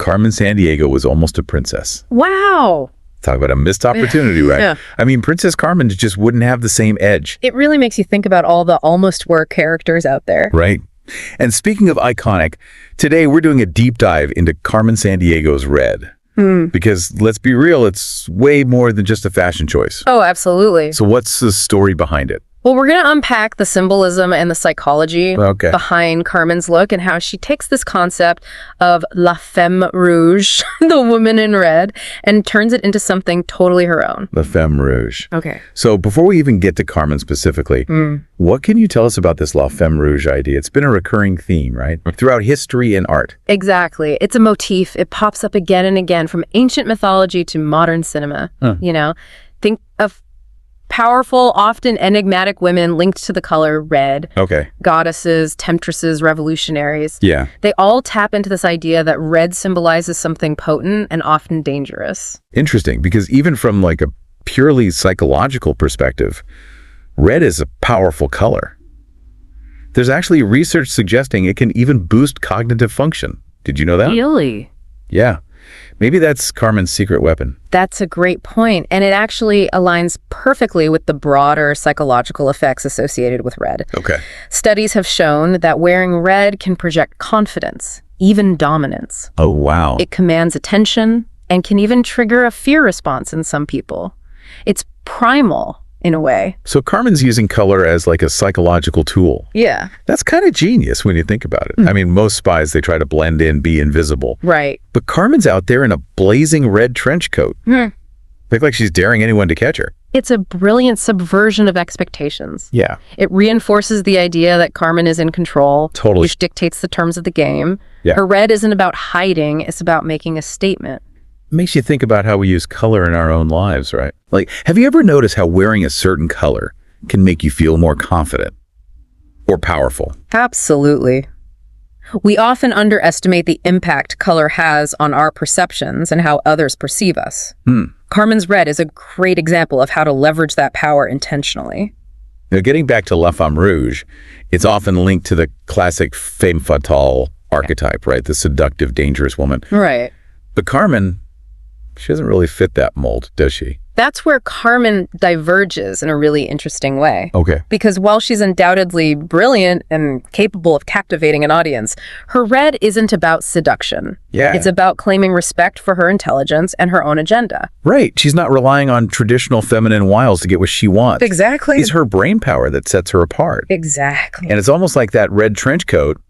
Carmen Sandiego was almost a princess. Wow. Talk about a missed opportunity, right? Yeah. I mean, Princess Carmen just wouldn't have the same edge. It really makes you think about all the almost were characters out there. Right. And speaking of iconic, today we're doing a deep dive into Carmen Sandiego's red. Because let's be real, it's way more than just a fashion choice. Oh, absolutely. So what's the story behind it? Well, we're going to unpack the symbolism and the psychology behind Carmen's look and how she takes this concept of la femme rouge, the woman in red, and turns it into something totally her own. The Femme Rouge. Okay. So before we even get to Carmen specifically, what can you tell us about this La Femme Rouge idea? It's been a recurring theme, right? Throughout history and art. Exactly. It's a motif. It pops up again and again from ancient mythology to modern cinema. You know, think of powerful, often enigmatic women linked to the color red. Okay. Goddesses, temptresses, revolutionaries. Yeah. They all tap into this idea that red symbolizes something potent and often dangerous. Interesting, because even from like a purely psychological perspective, red is a powerful color. There's actually research suggesting it can even boost cognitive function. Did you know that? Really? Yeah. Maybe that's Carmen's secret weapon. That's a great point, and it actually aligns perfectly with the broader psychological effects associated with red. Okay. Studies have shown that wearing red can project confidence, even dominance. Oh, wow. It commands attention and can even trigger a fear response in some people. It's primal in a way. So Carmen's using color as like a psychological tool. Yeah. That's kind of genius when you think about it. I mean, most spies, they try to blend in, be invisible. Right. But Carmen's out there in a blazing red trench coat. Look like she's daring anyone to catch her. It's a brilliant subversion of expectations. Yeah. It reinforces the idea that Carmen is in control, Totally. which dictates the terms of the game. Yeah. Her red isn't about hiding, it's about making a statement. Makes you think about how we use color in our own lives, right? Like, have you ever noticed how wearing a certain color can make you feel more confident or powerful? Absolutely. We often underestimate the impact color has on our perceptions and how others perceive us. Carmen's red is a great example of how to leverage that power intentionally. Now, getting back to La Femme Rouge, it's often linked to the classic femme fatale archetype, right? The seductive, dangerous woman. Right. But Carmen, she doesn't really fit that mold, does she? That's where Carmen diverges in a really interesting way. Okay. Because while she's undoubtedly brilliant and capable of captivating an audience, her red isn't about seduction. Yeah. It's about claiming respect for her intelligence and her own agenda. Right. She's not relying on traditional feminine wiles to get what she wants. Exactly. It's her brain power that sets her apart. Exactly. And it's almost like that red trench coat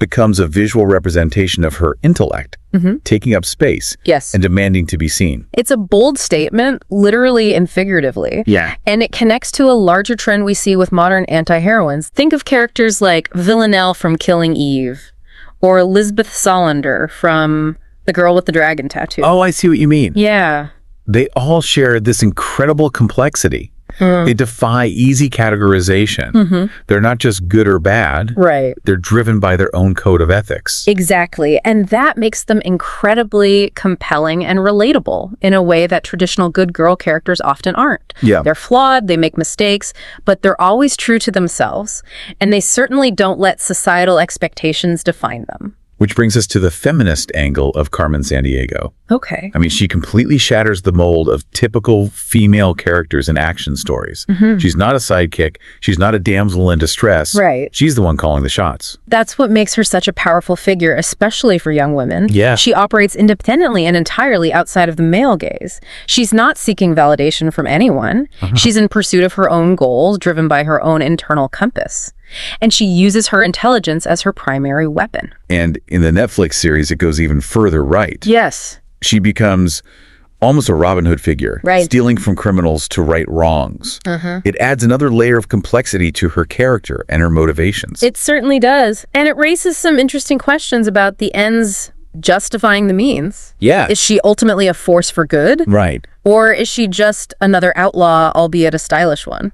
becomes a visual representation of her intellect, taking up space Yes. and demanding to be seen. It's a bold statement, literally and figuratively. Yeah. And it connects to a larger trend we see with modern anti-heroines. Think of characters like Villanelle from Killing Eve, or Lisbeth Salander from The Girl with the Dragon Tattoo. Oh, I see what you mean. Yeah. They all share this incredible complexity. They defy easy categorization. They're not just good or bad. Right. They're driven by their own code of ethics. Exactly. And that makes them incredibly compelling and relatable in a way that traditional good girl characters often aren't. Yeah. They're flawed, they make mistakes, but they're always true to themselves. And they certainly don't let societal expectations define them. Which brings us to the feminist angle of Carmen Sandiego. Okay. I mean, she completely shatters the mold of typical female characters in action stories. She's not a sidekick. She's not a damsel in distress. Right. She's the one calling the shots. That's what makes her such a powerful figure, especially for young women. Yeah. She operates independently and entirely outside of the male gaze. She's not seeking validation from anyone. She's in pursuit of her own goals, driven by her own internal compass. And she uses her intelligence as her primary weapon. And in the Netflix series, it goes even further right. Yes. She becomes almost a Robin Hood figure, Right. stealing from criminals to right wrongs. It adds another layer of complexity to her character and her motivations. It certainly does. And it raises some interesting questions about the ends justifying the means. Yeah. Is she ultimately a force for good? Right. Or is she just another outlaw, albeit a stylish one?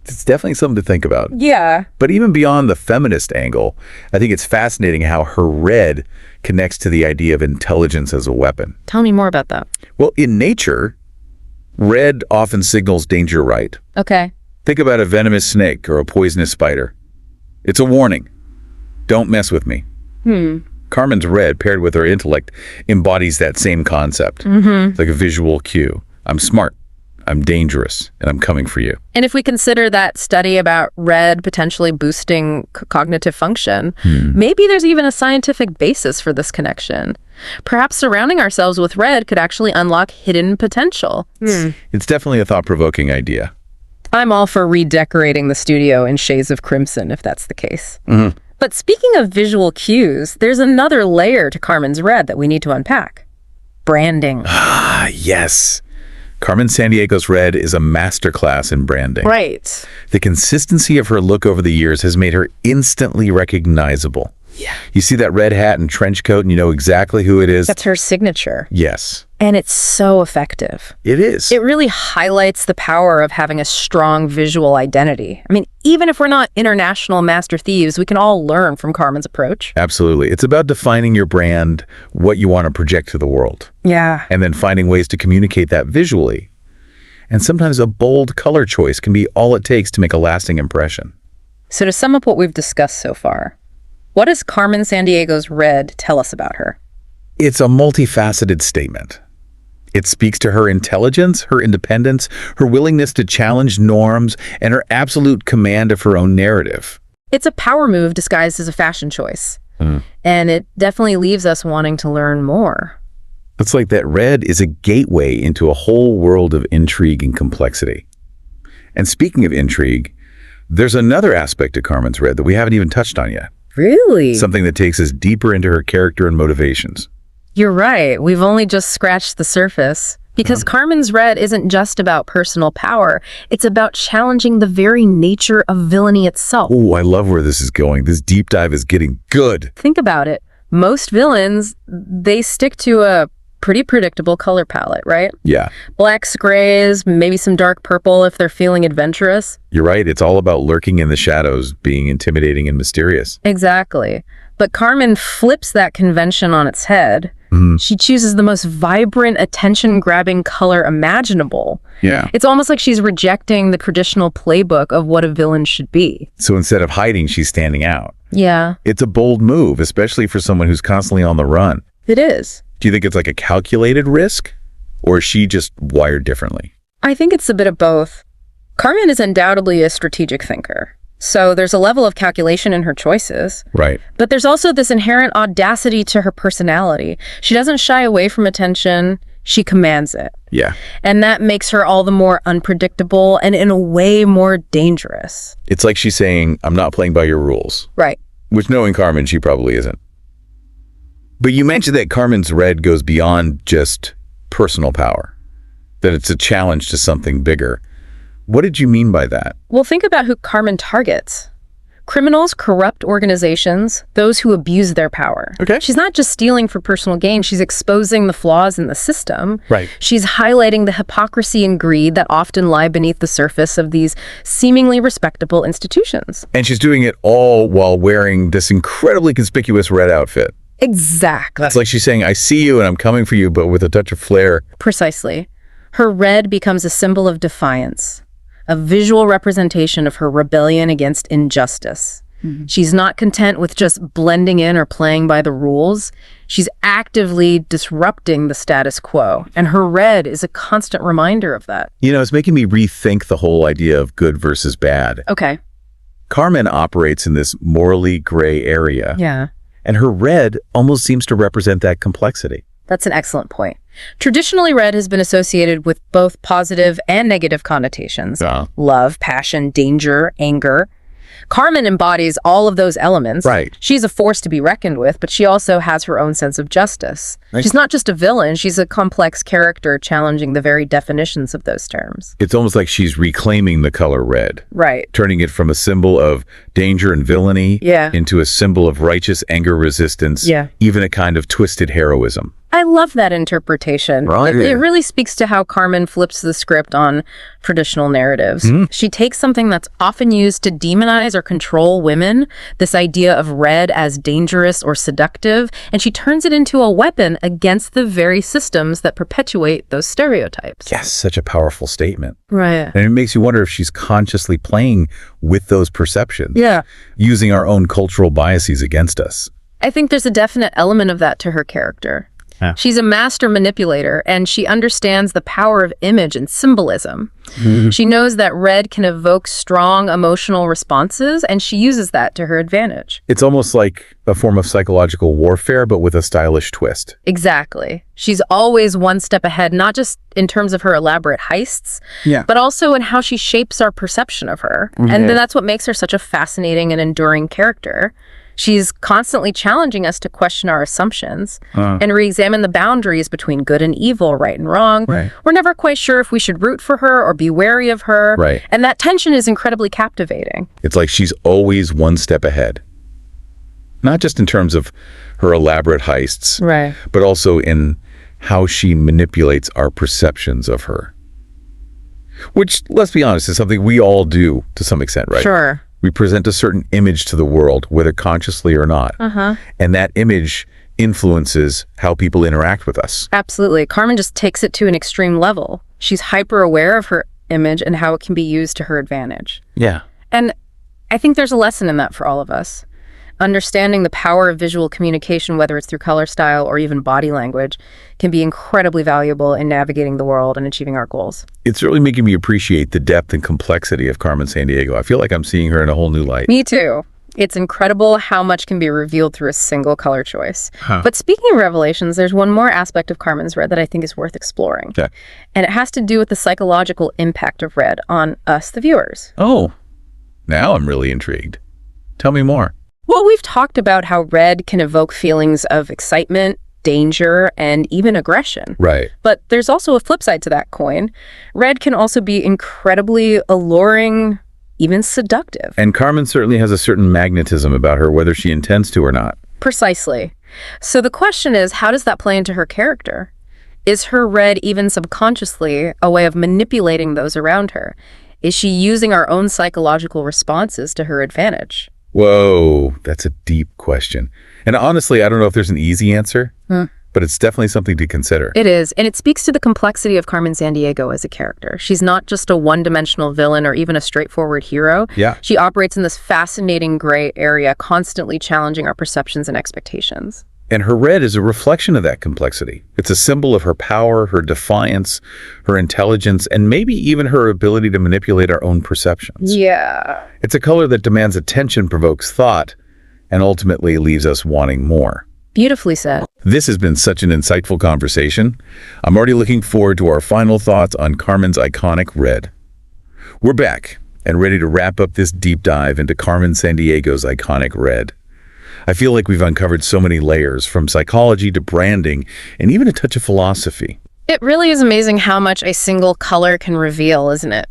It's definitely something to think about. Yeah. But even beyond the feminist angle, I think it's fascinating how her red connects to the idea of intelligence as a weapon. Tell me more about that. Well, in nature, red often signals danger, right? Okay. Think about a venomous snake or a poisonous spider. It's a warning. Don't mess with me. Carmen's red, paired with her intellect, embodies that same concept. It's like a visual cue. I'm smart, I'm dangerous, and I'm coming for you. And if we consider that study about red potentially boosting cognitive function, maybe there's even a scientific basis for this connection. Perhaps surrounding ourselves with red could actually unlock hidden potential. It's definitely a thought-provoking idea. I'm all for redecorating the studio in shades of crimson, if that's the case. But speaking of visual cues, there's another layer to Carmen's red that we need to unpack. Branding. Ah, yes. Carmen Sandiego's red is a masterclass in branding. Right. The consistency of her look over the years has made her instantly recognizable. Yeah. You see that red hat and trench coat and you know exactly who it is? That's her signature. Yes. And it's so effective. It is. It really highlights the power of having a strong visual identity. I mean, even if we're not international master thieves, we can all learn from Carmen's approach. Absolutely. It's about defining your brand, what you want to project to the world, Yeah. and then finding ways to communicate that visually. And sometimes a bold color choice can be all it takes to make a lasting impression. So to sum up what we've discussed so far, what does Carmen Sandiego's red tell us about her? It's a multifaceted statement. It speaks to her intelligence, her independence, her willingness to challenge norms, and her absolute command of her own narrative. It's a power move disguised as a fashion choice. And it definitely leaves us wanting to learn more. It's like that red is a gateway into a whole world of intrigue and complexity. And speaking of intrigue, there's another aspect to Carmen's red that we haven't even touched on yet. Really? Something that takes us deeper into her character and motivations. You're right. We've only just scratched the surface. Because Carmen's red isn't just about personal power. It's about challenging the very nature of villainy itself. Oh, I love where this is going. This deep dive is getting good. Think about it. Most villains, they stick to a pretty predictable color palette, right? Yeah, Blacks, grays, maybe some dark purple if they're feeling adventurous. you're right. It's all about lurking in the shadows, being intimidating and mysterious. Exactly. But Carmen flips that convention on its head. She chooses the most vibrant, attention-grabbing color imaginable. Yeah. It's almost like she's rejecting the traditional playbook of what a villain should be. So instead of hiding, she's standing out. Yeah, It's a bold move, especially for someone who's constantly on the run. it is. Do you think it's like a calculated risk? Or is she just wired differently? I think it's a bit of both. Carmen is undoubtedly a strategic thinker. So there's a level of calculation in her choices. Right. But there's also this inherent audacity to her personality. She doesn't shy away from attention. She commands it. Yeah. And that makes her all the more unpredictable and in a way more dangerous. It's like she's saying, I'm not playing by your rules. Right. Which, knowing Carmen, she probably isn't. But you mentioned that Carmen's red goes beyond just personal power, that it's a challenge to something bigger. What did you mean by that? Well, think about who Carmen targets. Criminals, corrupt organizations, those who abuse their power. Okay. She's not just stealing for personal gain, she's exposing the flaws in the system. Right. She's highlighting the hypocrisy and greed that often lie beneath the surface of these seemingly respectable institutions. And she's doing it all while wearing this incredibly conspicuous red outfit. Exactly. It's like she's saying, I see you and I'm coming for you, but with a touch of flair. Precisely. Her red becomes a symbol of defiance, a visual representation of her rebellion against injustice. She's not content with just blending in or playing by the rules. She's actively disrupting the status quo, and her red is a constant reminder of that. You know, it's making me rethink the whole idea of good versus bad. Okay. Carmen operates in this morally gray area, Yeah. and her red almost seems to represent that complexity. That's an excellent point. Traditionally, red has been associated with both positive and negative connotations. Yeah. Love, passion, danger, anger. Carmen embodies all of those elements. Right. She's a force to be reckoned with, but she also has her own sense of justice. Right. She's not just a villain, she's a complex character challenging the very definitions of those terms. It's almost like she's reclaiming the color red, Right. turning it from a symbol of danger and villainy into a symbol of righteous anger resistance, even a kind of twisted heroism. I love that interpretation. Right. It really speaks to how Carmen flips the script on traditional narratives. She takes something that's often used to demonize or control women, this idea of red as dangerous or seductive, and she turns it into a weapon against the very systems that perpetuate those stereotypes. Yes, such a powerful statement. Right. And it makes you wonder if she's consciously playing with those perceptions, Yeah. using our own cultural biases against us. I think there's a definite element of that to her character. Yeah. She's a master manipulator, and she understands the power of image and symbolism. She knows that red can evoke strong emotional responses, and she uses that to her advantage. It's almost like a form of psychological warfare, but with a stylish twist. Exactly. She's always one step ahead, not just in terms of her elaborate heists, Yeah. but also in how she shapes our perception of her. And then that's what makes her such a fascinating and enduring character. She's constantly challenging us to question our assumptions and re-examine the boundaries between good and evil, right and wrong. Right. We're never quite sure if we should root for her or be wary of her. Right. And that tension is incredibly captivating. It's like she's always one step ahead. Not just in terms of her elaborate heists, Right. but also in how she manipulates our perceptions of her. Which, let's be honest, is something we all do to some extent, right? Sure. We present a certain image to the world, whether consciously or not. And that image influences how people interact with us. Absolutely. Carmen just takes it to an extreme level. She's hyper aware of her image and how it can be used to her advantage. Yeah. And I think there's a lesson in that for all of us. Understanding the power of visual communication, whether it's through color, style, or even body language, can be incredibly valuable in navigating the world and achieving our goals. It's really making me appreciate the depth and complexity of Carmen Sandiego. I feel like I'm seeing her in a whole new light. Me too. It's incredible how much can be revealed through a single color choice. But speaking of revelations, there's one more aspect of Carmen's red that I think is worth exploring. Okay. And it has to do with the psychological impact of red on us, the viewers. Oh, now I'm really intrigued. Tell me more. Well, we've talked about how red can evoke feelings of excitement, danger, and even aggression. Right. But there's also a flip side to that coin. Red can also be incredibly alluring, even seductive. And Carmen certainly has a certain magnetism about her, whether she intends to or not. Precisely. So the question is, how does that play into her character? Is her red even subconsciously a way of manipulating those around her? Is she using our own psychological responses to her advantage? Whoa, that's a deep question. And honestly, I don't know if there's an easy answer, but it's definitely something to consider. It is, and it speaks to the complexity of Carmen Sandiego as a character. She's not just a one-dimensional villain or even a straightforward hero. Yeah. She operates in this fascinating gray area, constantly challenging our perceptions and expectations. And her red is a reflection of that complexity. It's a symbol of her power, her defiance, her intelligence, and maybe even her ability to manipulate our own perceptions. Yeah. It's a color that demands attention, provokes thought, and ultimately leaves us wanting more. Beautifully said. This has been such an insightful conversation. I'm already looking forward to our final thoughts on Carmen's iconic red. We're back and ready to wrap up this deep dive into Carmen Sandiego's iconic red. I feel like we've uncovered so many layers, from psychology to branding, and even a touch of philosophy. It really is amazing how much a single color can reveal, isn't it?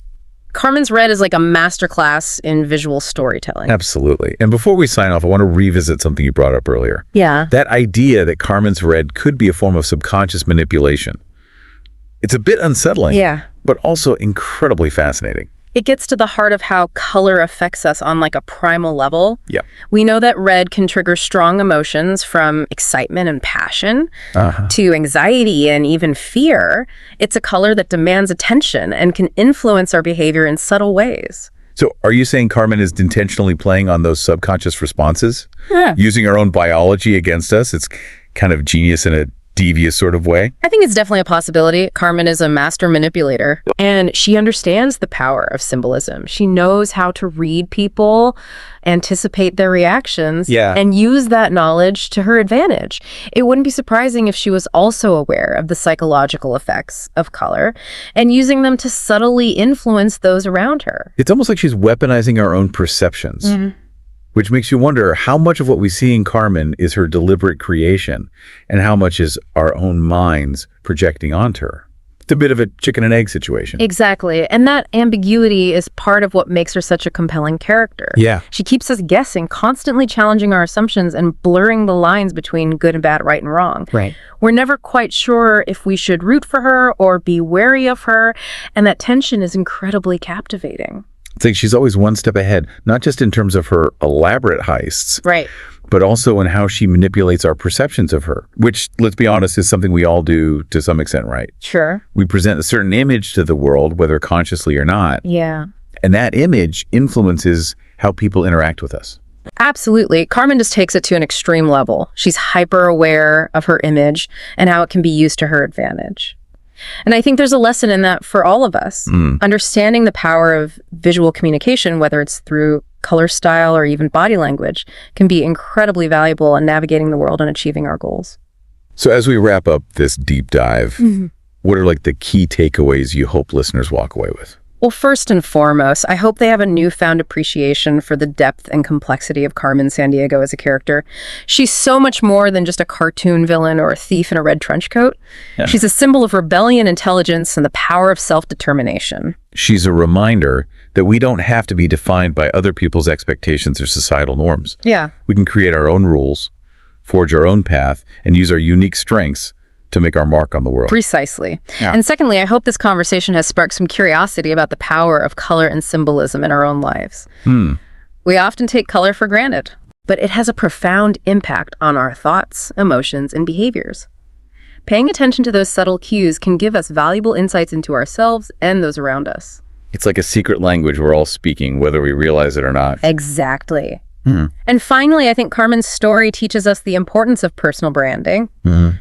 Carmen's red is like a masterclass in visual storytelling. Absolutely. And before we sign off, I want to revisit something you brought up earlier. Yeah. That idea that Carmen's red could be a form of subconscious manipulation. It's a bit unsettling, Yeah. but also incredibly fascinating. It gets to the heart of how color affects us on like a primal level. Yeah. We know that red can trigger strong emotions, from excitement and passion to anxiety and even fear. It's a color that demands attention and can influence our behavior in subtle ways. So are you saying Carmen is intentionally playing on those subconscious responses? Yeah. Using our own biology against us? It's kind of genius in a devious sort of way? I think it's definitely a possibility. Carmen is a master manipulator, and she understands the power of symbolism. She knows how to read people, anticipate their reactions, and use that knowledge to her advantage. It wouldn't be surprising if she was also aware of the psychological effects of color and using them to subtly influence those around her. It's almost like she's weaponizing our own perceptions. Which makes you wonder how much of what we see in Carmen is her deliberate creation and how much is our own minds projecting onto her. It's a bit of a chicken and egg situation. Exactly. And that ambiguity is part of what makes her such a compelling character. Yeah. She keeps us guessing, constantly challenging our assumptions and blurring the lines between good and bad, right and wrong. Right. We're never quite sure if we should root for her or be wary of her, and that tension is incredibly captivating. It's like she's always one step ahead, not just in terms of her elaborate heists, Right. but also in how she manipulates our perceptions of her, which, let's be honest, is something we all do to some extent, right? Sure. We present a certain image to the world, whether consciously or not, Yeah. and that image influences how people interact with us. Absolutely. Carmen just takes it to an extreme level. She's hyper aware of her image and how it can be used to her advantage. And I think there's a lesson in that for all of us. Understanding the power of visual communication, whether it's through color style or even body language, can be incredibly valuable in navigating the world and achieving our goals. So as we wrap up this deep dive, what are like the key takeaways you hope listeners walk away with? Well, first and foremost, I hope they have a newfound appreciation for the depth and complexity of Carmen Sandiego as a character. She's so much more than just a cartoon villain or a thief in a red trench coat. Yeah. She's a symbol of rebellion, intelligence, and the power of self-determination. She's a reminder that we don't have to be defined by other people's expectations or societal norms. Yeah. We can create our own rules, forge our own path, and use our unique strengths to make our mark on the world. Precisely. Yeah. And secondly, I hope this conversation has sparked some curiosity about the power of color and symbolism in our own lives. We often take color for granted, but it has a profound impact on our thoughts, emotions, and behaviors. Paying attention to those subtle cues can give us valuable insights into ourselves and those around us. It's like a secret language we're all speaking, whether we realize it or not. Exactly. And finally, I think Carmen's story teaches us the importance of personal branding.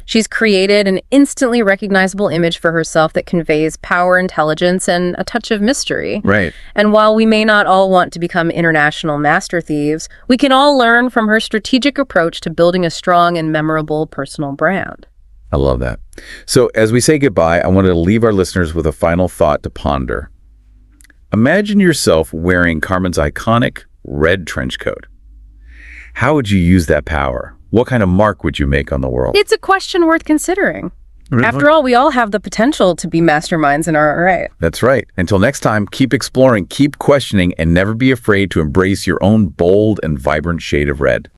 She's created an instantly recognizable image for herself that conveys power, intelligence, and a touch of mystery. Right. And while we may not all want to become international master thieves, we can all learn from her strategic approach to building a strong and memorable personal brand. I love that. So as we say goodbye, I wanted to leave our listeners with a final thought to ponder. Imagine yourself wearing Carmen's iconic red trench coat. How would you use that power? What kind of mark would you make on the world? It's a question worth considering. After all, we all have the potential to be masterminds in our own right. That's right. Until next time, keep exploring, keep questioning, and never be afraid to embrace your own bold and vibrant shade of red.